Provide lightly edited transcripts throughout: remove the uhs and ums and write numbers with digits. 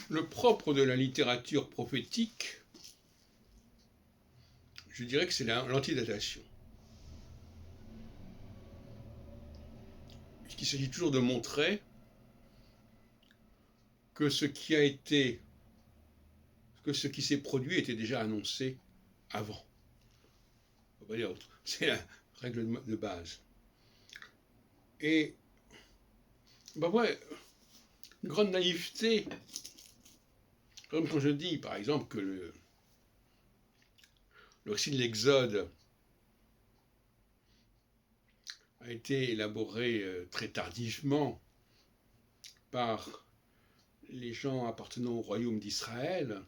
Le propre de la littérature prophétique, je dirais que c'est l'antidatation. Puisqu'il s'agit toujours de montrer que ce qui s'est produit était déjà annoncé avant. On va pas dire autre. C'est la règle de base. Et ben ouais, une grande naïveté, comme quand je dis par exemple que le récit de l'Exode a été élaboré très tardivement par les gens appartenant au royaume d'Israël,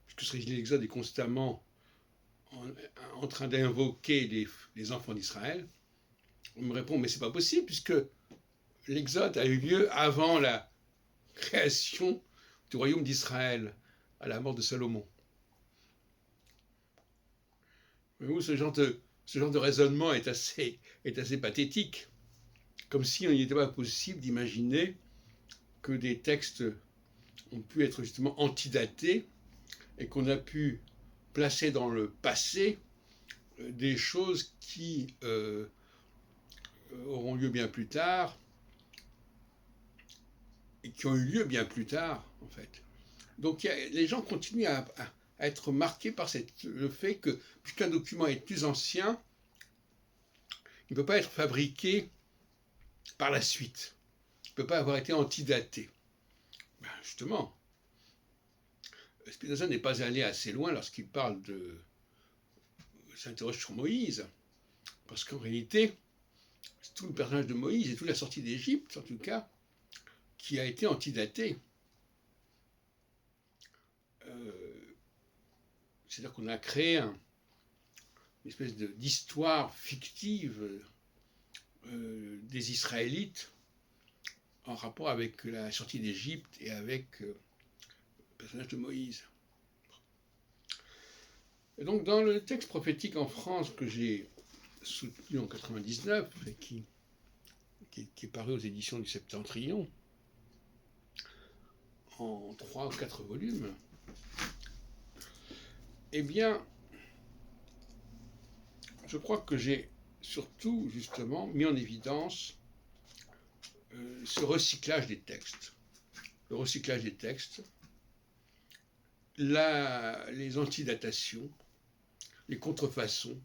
puisque ce récit de l'Exode est constamment en train d'invoquer les enfants d'Israël. On me répond, mais c'est pas possible, puisque l'Exode a eu lieu avant la création du royaume d'Israël, à la mort de Salomon. Mais ce genre de raisonnement est assez pathétique, comme si il n'était pas possible d'imaginer que des textes ont pu être justement antidatés et qu'on a pu placer dans le passé des choses qui auront lieu bien plus tard et qui ont eu lieu bien plus tard, en fait. Donc les gens continuent à être marqués par le fait que, puisqu'un document est plus ancien, il ne peut pas être fabriqué par la suite. Il ne peut pas avoir été antidaté. Ben justement, Spinoza n'est pas allé assez loin lorsqu'il s'interroge sur Moïse, parce qu'en réalité, c'est tout le personnage de Moïse et toute la sortie d'Égypte, en tout cas, qui a été antidaté. C'est-à-dire qu'on a créé une espèce d'histoire fictive des Israélites en rapport avec la sortie d'Égypte et avec le personnage de Moïse. Et donc dans le texte prophétique en France que j'ai soutenu en 99 et qui est paru aux éditions du Septentrion en 3 ou 4 volumes, eh bien, je crois que j'ai surtout, justement, mis en évidence ce recyclage des textes. Le recyclage des textes, les antidatations, les contrefaçons,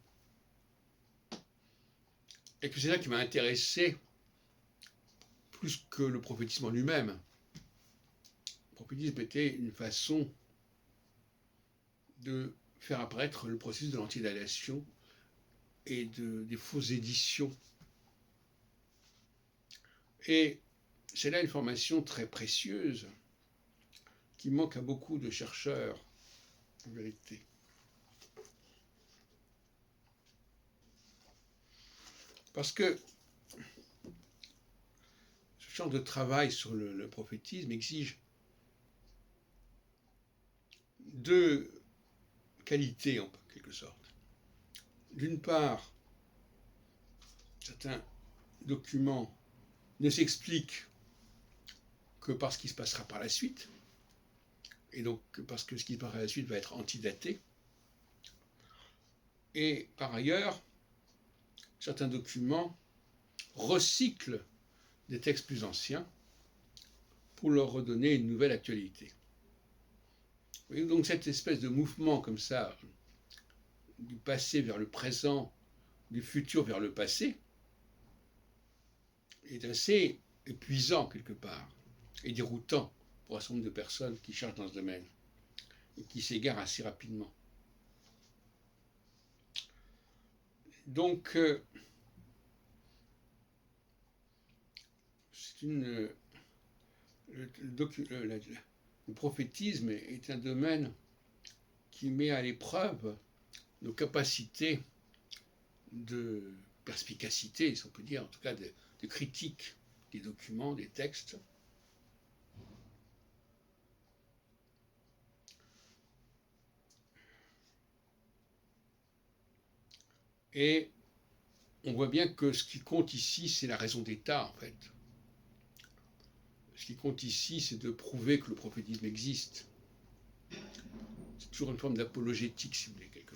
et que c'est ça qui m'a intéressé plus que le prophétisme en lui-même. Le prophétisme était une façon de faire apparaître le processus de l'antidatation et des fausses éditions. Et c'est là une formation très précieuse qui manque à beaucoup de chercheurs, en vérité. Parce que ce genre de travail sur le prophétisme exige deux qualités, en quelque sorte. D'une part, certains documents ne s'expliquent que par ce qui se passera par la suite, et donc parce que ce qui se passera par la suite va être antidaté. Et par ailleurs, certains documents recyclent des textes plus anciens pour leur redonner une nouvelle actualité. Et donc cette espèce de mouvement comme ça, du passé vers le présent, du futur vers le passé, est assez épuisant quelque part et déroutant pour un certain nombre de personnes qui cherchent dans ce domaine et qui s'égarent assez rapidement. Donc, le prophétisme est un domaine qui met à l'épreuve nos capacités de perspicacité, si on peut dire, en tout cas de critique des documents, des textes. Et on voit bien que ce qui compte ici, c'est la raison d'État, en fait. Ce qui compte ici, c'est de prouver que le prophétisme existe. C'est toujours une forme d'apologétique, si vous voulez, quelque